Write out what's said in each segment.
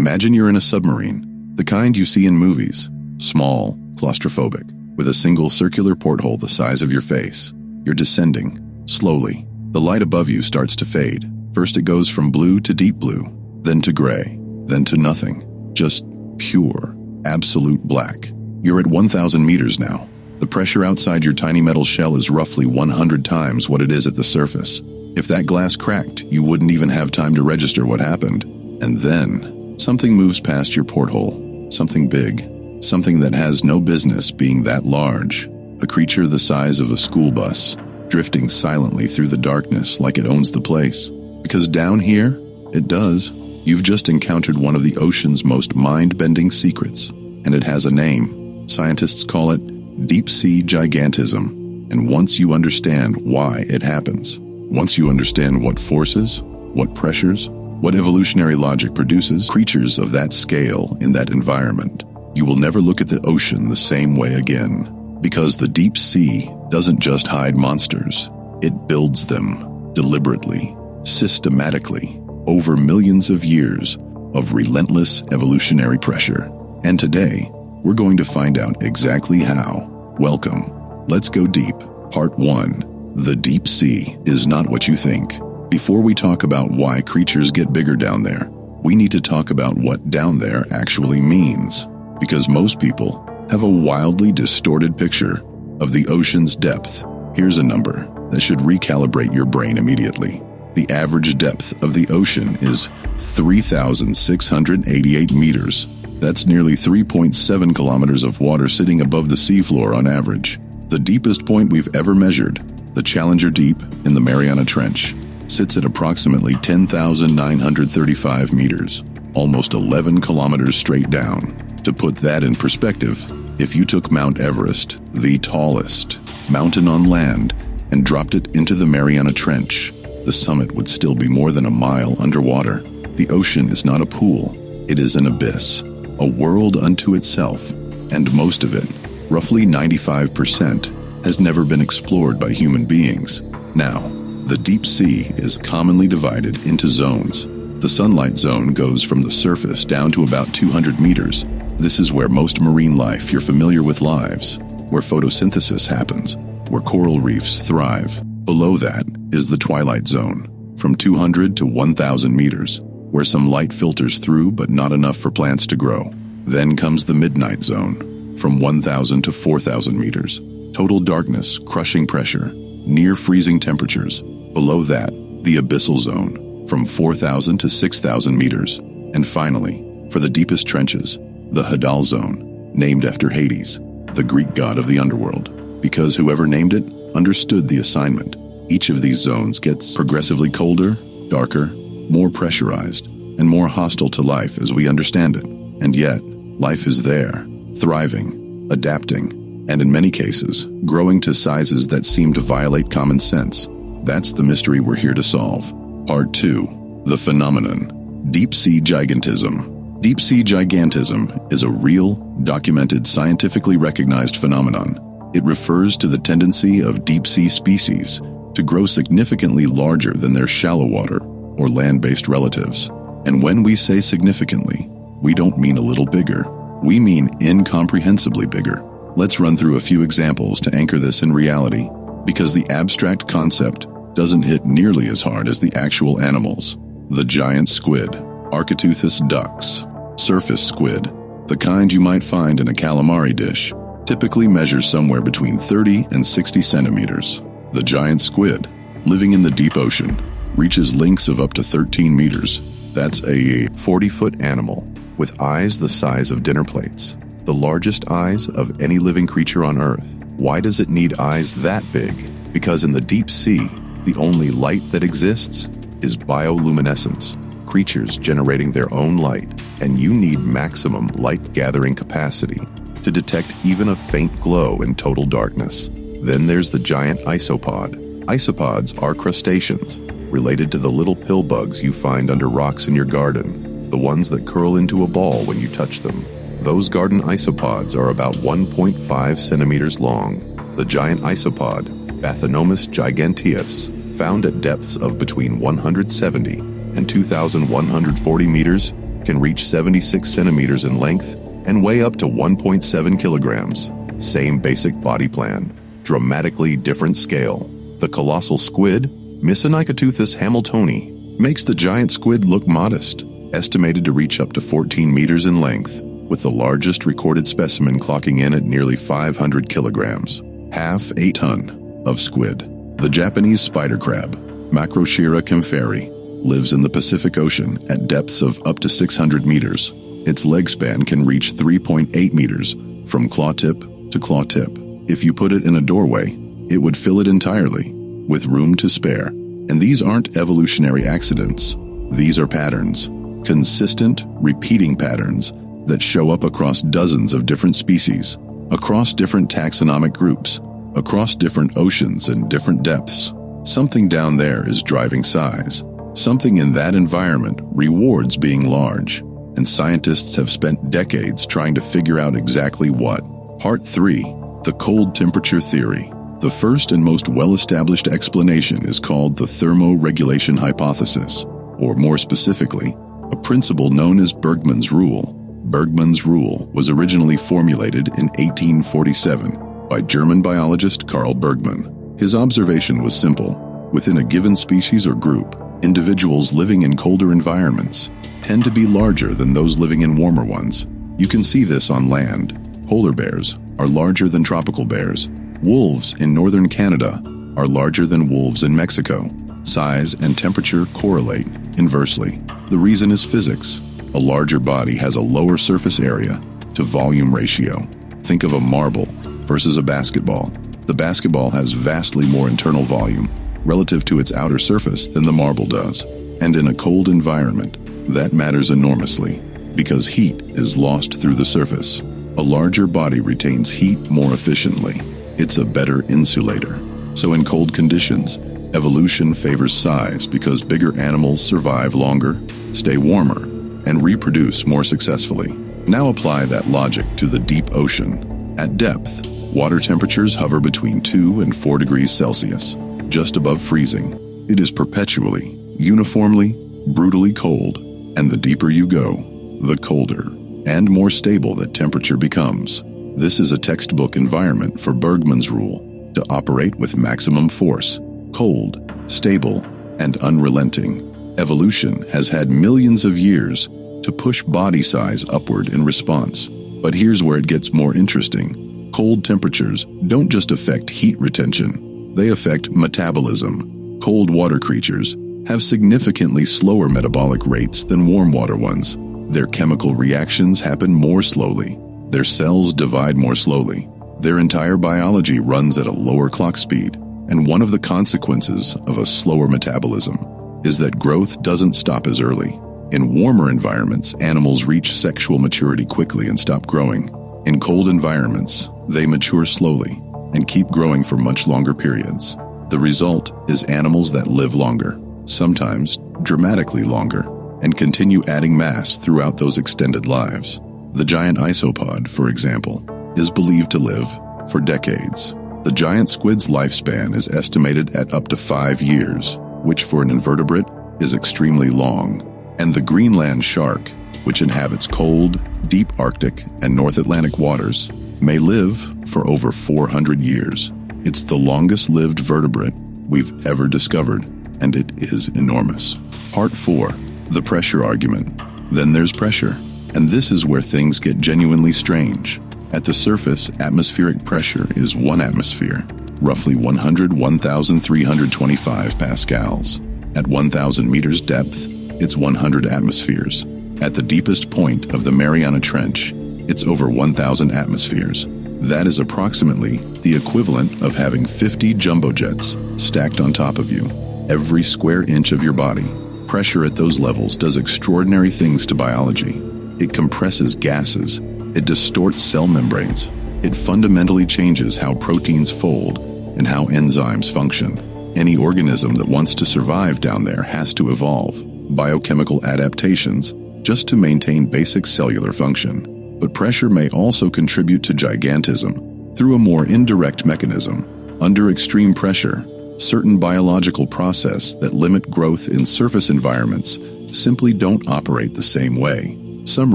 Imagine you're in a submarine, the kind you see in movies, small, claustrophobic, with a single circular porthole the size of your face. You're descending, slowly. The light above you starts to fade. First it goes from blue to deep blue, then to gray, then to nothing. Just pure, absolute black. You're at 1,000 meters now. The pressure outside your tiny metal shell is roughly 100 times what it is at the surface. If that glass cracked, you wouldn't even have time to register what happened. And then, something moves past your porthole. Something big. Something that has no business being that large. A creature the size of a school bus, drifting silently through the darkness like it owns the place. Because down here, it does. You've just encountered one of the ocean's most mind-bending secrets, and it has a name. Scientists call it deep-sea gigantism. And once you understand why it happens, once you understand what forces, what pressures, what evolutionary logic produces creatures of that scale in that environment, you will never look at the ocean the same way again. Because the deep sea doesn't just hide monsters, it builds them deliberately, systematically, over millions of years of relentless evolutionary pressure. And today, we're going to find out exactly how. Welcome. Let's go deep. Part 1. The deep sea is not what you think. Before we talk about why creatures get bigger down there, we need to talk about what down there actually means. Because most people have a wildly distorted picture of the ocean's depth. Here's a number that should recalibrate your brain immediately. The average depth of the ocean is 3,688 meters. That's nearly 3.7 kilometers of water sitting above the seafloor on average. The deepest point we've ever measured, the Challenger Deep in the Mariana Trench, sits at approximately 10,935 meters, almost 11 kilometers straight down. To put that in perspective, if you took Mount Everest, the tallest mountain on land, and dropped it into the Mariana Trench, the summit would still be more than a mile underwater. The ocean is not a pool, it is an abyss, a world unto itself, and most of it, roughly 95%, has never been explored by human beings. Now, the deep sea is commonly divided into zones. The sunlight zone goes from the surface down to about 200 meters. This is where most marine life you're familiar with lives, where photosynthesis happens, where coral reefs thrive. Below that is the twilight zone, from 200 to 1,000 meters, where some light filters through but not enough for plants to grow. Then comes the midnight zone, from 1,000 to 4,000 meters. Total darkness, crushing pressure, near freezing temperatures. Below that, the abyssal zone, from 4,000 to 6,000 meters. And finally, for the deepest trenches, the Hadal zone, named after Hades, the Greek god of the underworld, because whoever named it understood the assignment. Each of these zones gets progressively colder, darker, more pressurized, and more hostile to life as we understand it. And yet, life is there, thriving, adapting, and in many cases, growing to sizes that seem to violate common sense. That's the mystery we're here to solve. Part 2. The phenomenon. Deep sea gigantism. Deep sea gigantism is a real, documented, scientifically recognized phenomenon. It refers to the tendency of deep sea species to grow significantly larger than their shallow water or land-based relatives. And when we say significantly, we don't mean a little bigger. We mean incomprehensibly bigger. Let's run through a few examples to anchor this in reality, because the abstract concept doesn't hit nearly as hard as the actual animals. The giant squid, Architeuthis ducks, surface squid, the kind you might find in a calamari dish, typically measures somewhere between 30 and 60 centimeters. The giant squid, living in the deep ocean, reaches lengths of up to 13 meters. That's a 40-foot animal with eyes the size of dinner plates, the largest eyes of any living creature on Earth. Why does it need eyes that big? Because in the deep sea, the only light that exists is bioluminescence, creatures generating their own light, and you need maximum light-gathering capacity to detect even a faint glow in total darkness. Then there's the giant isopod. Isopods are crustaceans, related to the little pill bugs you find under rocks in your garden, the ones that curl into a ball when you touch them. Those garden isopods are about 1.5 centimeters long. The giant isopod, Bathynomus giganteus, found at depths of between 170 and 2,140 meters, can reach 76 centimeters in length and weigh up to 1.7 kilograms. Same basic body plan, dramatically different scale. The colossal squid, Misonychoteuthis hamiltoni, makes the giant squid look modest, estimated to reach up to 14 meters in length, with the largest recorded specimen clocking in at nearly 500 kilograms, half a ton of squid. The Japanese spider crab, Macroshira campheri, lives in the Pacific Ocean at depths of up to 600 meters. Its leg span can reach 3.8 meters from claw tip to claw tip. If you put it in a doorway, it would fill it entirely, with room to spare. And these aren't evolutionary accidents. These are patterns, consistent, repeating patterns that show up across dozens of different species, across different taxonomic groups, across different oceans and different depths. Something down there is driving size. Something in that environment rewards being large, and scientists have spent decades trying to figure out exactly what. Part 3. The cold temperature theory. The first and most well-established explanation is called the thermoregulation hypothesis, or more specifically, a principle known as Bergmann's rule. Bergmann's rule was originally formulated in 1847 by German biologist Carl Bergmann. His observation was simple. Within a given species or group, individuals living in colder environments tend to be larger than those living in warmer ones. You can see this on land. Polar bears are larger than tropical bears. Wolves in northern Canada are larger than wolves in Mexico. Size and temperature correlate inversely. The reason is physics. A larger body has a lower surface area to volume ratio. Think of a marble versus a basketball. The basketball has vastly more internal volume relative to its outer surface than the marble does. And in a cold environment, that matters enormously because heat is lost through the surface. A larger body retains heat more efficiently. It's a better insulator. So in cold conditions, evolution favors size because bigger animals survive longer, stay warmer, and reproduce more successfully. Now apply that logic to the deep ocean. At depth, water temperatures hover between 2 and 4 degrees Celsius, just above freezing. It is perpetually, uniformly, brutally cold, and the deeper you go, the colder and more stable that temperature becomes. This is a textbook environment for Bergmann's rule to operate with maximum force, cold, stable, and unrelenting. Evolution has had millions of years to push body size upward in response. But here's where it gets more interesting. Cold temperatures don't just affect heat retention, they affect metabolism. Cold water creatures have significantly slower metabolic rates than warm water ones. Their chemical reactions happen more slowly. Their cells divide more slowly. Their entire biology runs at a lower clock speed. And one of the consequences of a slower metabolism is that growth doesn't stop as early. In warmer environments, animals reach sexual maturity quickly and stop growing. In cold environments, they mature slowly and keep growing for much longer periods. The result is animals that live longer, sometimes dramatically longer, and continue adding mass throughout those extended lives. The giant isopod, for example, is believed to live for decades. The giant squid's lifespan is estimated at up to 5 years, which for an invertebrate is extremely long. And the Greenland shark, which inhabits cold, deep Arctic and North Atlantic waters, may live for over 400 years. It's the longest-lived vertebrate we've ever discovered, and it is enormous. Part 4. The pressure argument. Then there's pressure, and this is where things get genuinely strange. At the surface, atmospheric pressure is 1 atmosphere, roughly 101,325 pascals. At 1,000 meters depth, it's 100 atmospheres. At the deepest point of the Mariana Trench, it's over 1,000 atmospheres. That is approximately the equivalent of having 50 jumbo jets stacked on top of you, every square inch of your body. Pressure at those levels does extraordinary things to biology. It compresses gases. It distorts cell membranes. It fundamentally changes how proteins fold and how enzymes function. Any organism that wants to survive down there has to evolve biochemical adaptations just to maintain basic cellular function. But pressure may also contribute to gigantism through a more indirect mechanism. Under extreme pressure, certain biological processes that limit growth in surface environments simply don't operate the same way. Some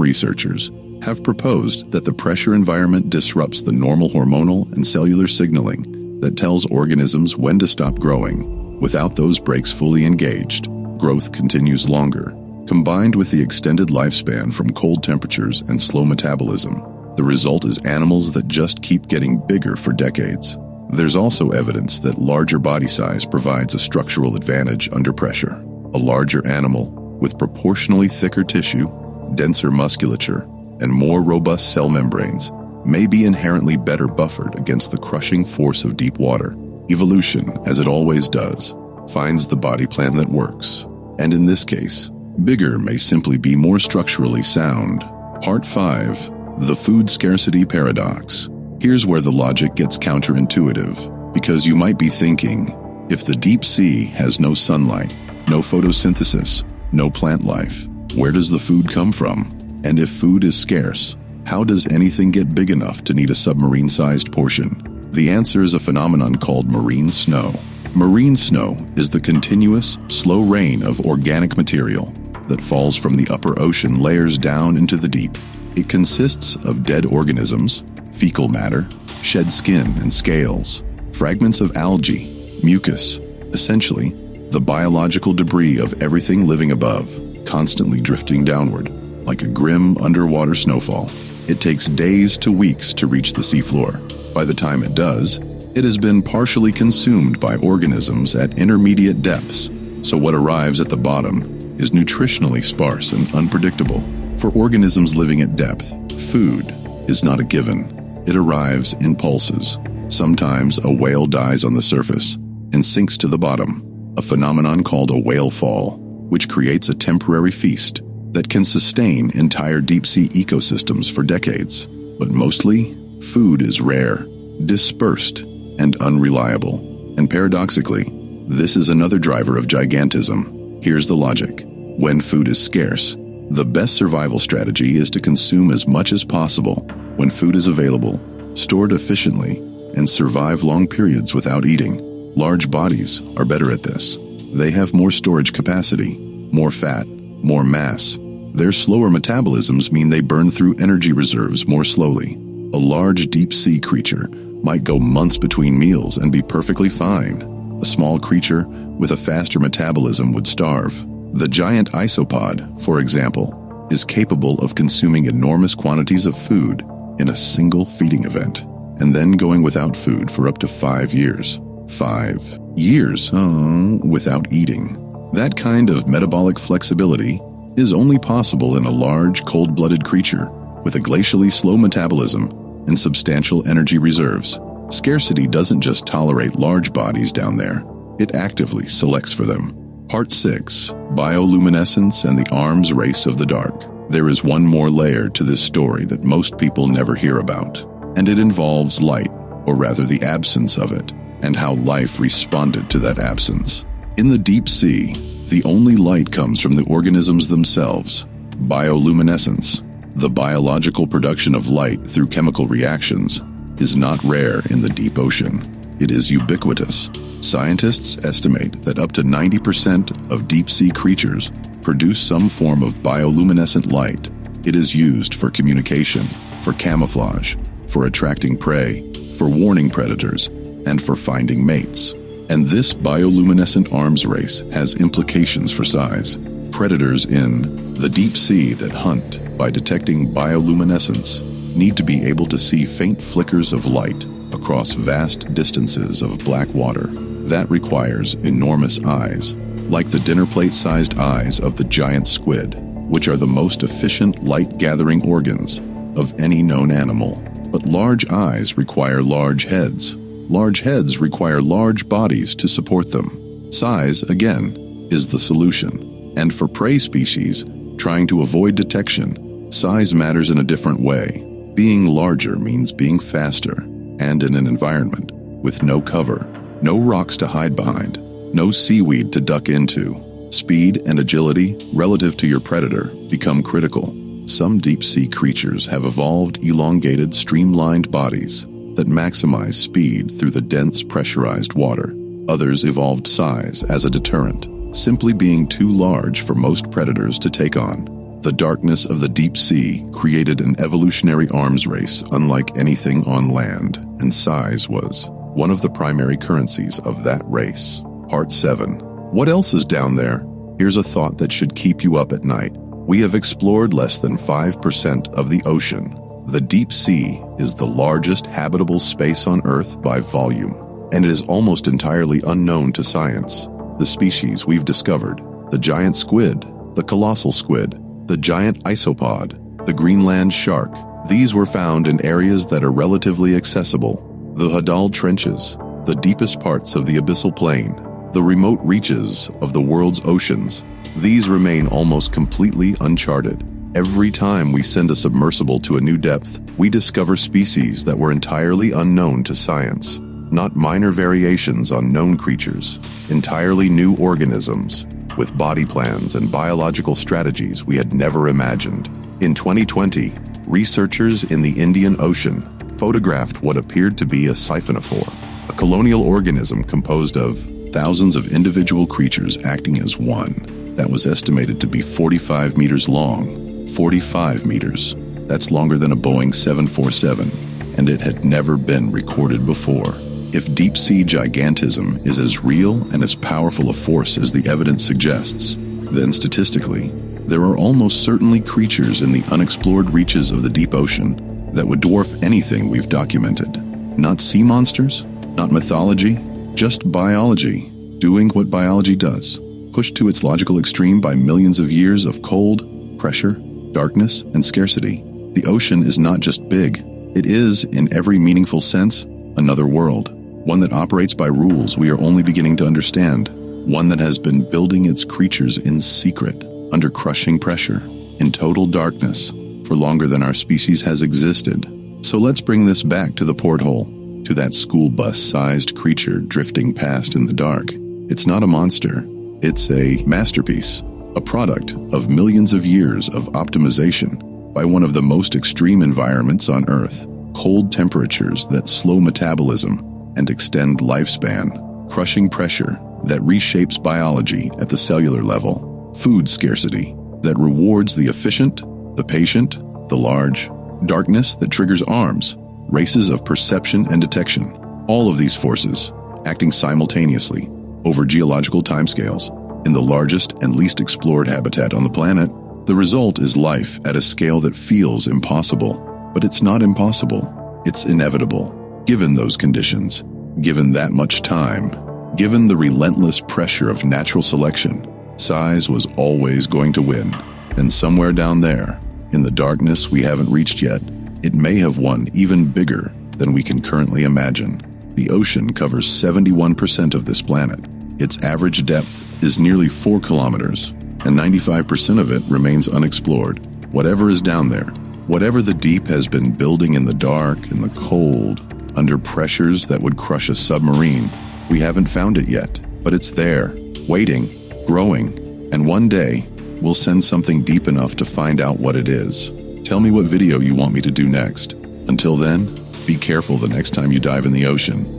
researchers have proposed that the pressure environment disrupts the normal hormonal and cellular signaling that tells organisms when to stop growing. Without those brakes fully engaged, growth continues longer. Combined with the extended lifespan from cold temperatures and slow metabolism, the result is animals that just keep getting bigger for decades. There's also evidence that larger body size provides a structural advantage under pressure. A larger animal with proportionally thicker tissue, denser musculature, and more robust cell membranes may be inherently better buffered against the crushing force of deep water. Evolution, as it always does, finds the body plan that works. And in this case, bigger may simply be more structurally sound. Part 5. The Food Scarcity Paradox. Here's where the logic gets counterintuitive, because you might be thinking, if the deep sea has no sunlight, no photosynthesis, no plant life, where does the food come from? And if food is scarce, how does anything get big enough to need a submarine-sized portion? The answer is a phenomenon called marine snow. Marine snow is the continuous, slow rain of organic material that falls from the upper ocean layers down into the deep. It consists of dead organisms, fecal matter, shed skin and scales, fragments of algae, mucus, essentially, the biological debris of everything living above, constantly drifting downward, like a grim underwater snowfall. It takes days to weeks to reach the seafloor. By the time it does, it has been partially consumed by organisms at intermediate depths, so what arrives at the bottom is nutritionally sparse and unpredictable. For organisms living at depth, food is not a given. It arrives in pulses. Sometimes a whale dies on the surface and sinks to the bottom, a phenomenon called a whale fall, which creates a temporary feast that can sustain entire deep-sea ecosystems for decades. But mostly, food is rare, dispersed, and unreliable. And paradoxically, this is another driver of gigantism. Here's the logic. When food is scarce, the best survival strategy is to consume as much as possible when food is available, stored efficiently, and survive long periods without eating. Large bodies are better at this. They have more storage capacity, more fat, more mass. Their slower metabolisms mean they burn through energy reserves more slowly. A large deep-sea creature might go months between meals and be perfectly fine. A small creature with a faster metabolism would starve. The giant isopod, for example, is capable of consuming enormous quantities of food in a single feeding event, and then going without food for up to 5 years. 5 years, without eating. That kind of metabolic flexibility is only possible in a large, cold-blooded creature with a glacially slow metabolism and substantial energy reserves. Scarcity doesn't just tolerate large bodies down there, it actively selects for them. Part 6. Bioluminescence and the arms race of the dark. There is one more layer to this story that most people never hear about, and it involves light, or rather the absence of it, and how life responded to that absence. In the deep sea, the only light comes from the organisms themselves. Bioluminescence, the biological production of light through chemical reactions, is not rare in the deep ocean. It is ubiquitous. Scientists estimate that up to 90% of deep-sea creatures produce some form of bioluminescent light. It is used for communication, for camouflage, for attracting prey, for warning predators, and for finding mates. And this bioluminescent arms race has implications for size. Predators in the deep sea that hunt by detecting bioluminescence need to be able to see faint flickers of light across vast distances of black water. That requires enormous eyes, like the dinner plate-sized eyes of the giant squid, which are the most efficient light-gathering organs of any known animal. But large eyes require large heads. Large heads require large bodies to support them. Size, again, is the solution. And for prey species trying to avoid detection, size matters in a different way. Being larger means being faster, and in an environment with no cover, no rocks to hide behind, no seaweed to duck into. Speed and agility relative to your predator become critical. Some deep-sea creatures have evolved elongated, streamlined bodies that maximize speed through the dense, pressurized water. Others evolved size as a deterrent. simply being too large for most predators to take on. The darkness of the deep sea created an evolutionary arms race unlike anything on land, and size was one of the primary currencies of that race. Part 7. What else is down there? Here's a thought that should keep you up at night. We have explored less than 5% of the ocean. The deep sea is the largest habitable space on Earth by volume, and it is almost entirely unknown to science. The species we've discovered, the giant squid, the colossal squid, the giant isopod, the Greenland shark, these were found in areas that are relatively accessible. The Hadal Trenches, the deepest parts of the abyssal plain, the remote reaches of the world's oceans, these remain almost completely uncharted. Every time we send a submersible to a new depth, we discover species that were entirely unknown to science. Not minor variations on known creatures, entirely new organisms, with body plans and biological strategies we had never imagined. In 2020, researchers in the Indian Ocean photographed what appeared to be a siphonophore, a colonial organism composed of thousands of individual creatures acting as one, that was estimated to be 45 meters long. 45 meters. That's longer than a Boeing 747, and it had never been recorded before. If deep-sea gigantism is as real and as powerful a force as the evidence suggests, then statistically, there are almost certainly creatures in the unexplored reaches of the deep ocean that would dwarf anything we've documented. Not sea monsters, not mythology, just biology, doing what biology does, pushed to its logical extreme by millions of years of cold, pressure, darkness, and scarcity. The ocean is not just big, it is, in every meaningful sense, another world, one that operates by rules we are only beginning to understand, one that has been building its creatures in secret, under crushing pressure, in total darkness, for longer than our species has existed. So let's bring this back to the porthole, to that school bus-sized creature drifting past in the dark. It's not a monster, it's a masterpiece, a product of millions of years of optimization by one of the most extreme environments on Earth, cold temperatures that slow metabolism and extend lifespan, crushing pressure that reshapes biology at the cellular level, food scarcity that rewards the efficient, the patient, the large, darkness that triggers arms, races of perception and detection, all of these forces acting simultaneously over geological timescales in the largest and least explored habitat on the planet. The result is life at a scale that feels impossible, but it's not impossible, it's inevitable, given those conditions, given that much time, given the relentless pressure of natural selection. Size was always going to win, and somewhere down there, in the darkness we haven't reached yet, it may have won even bigger than we can currently imagine. The ocean covers 71% of this planet. Its average depth is nearly 4 kilometers, and 95% of it remains unexplored. Whatever is down there, whatever the deep has been building in the dark, in the cold, under pressures that would crush a submarine, we haven't found it yet, but it's there, waiting, growing, and one day, we'll send something deep enough to find out what it is. Tell me what video you want me to do next. Until then, be careful the next time you dive in the ocean.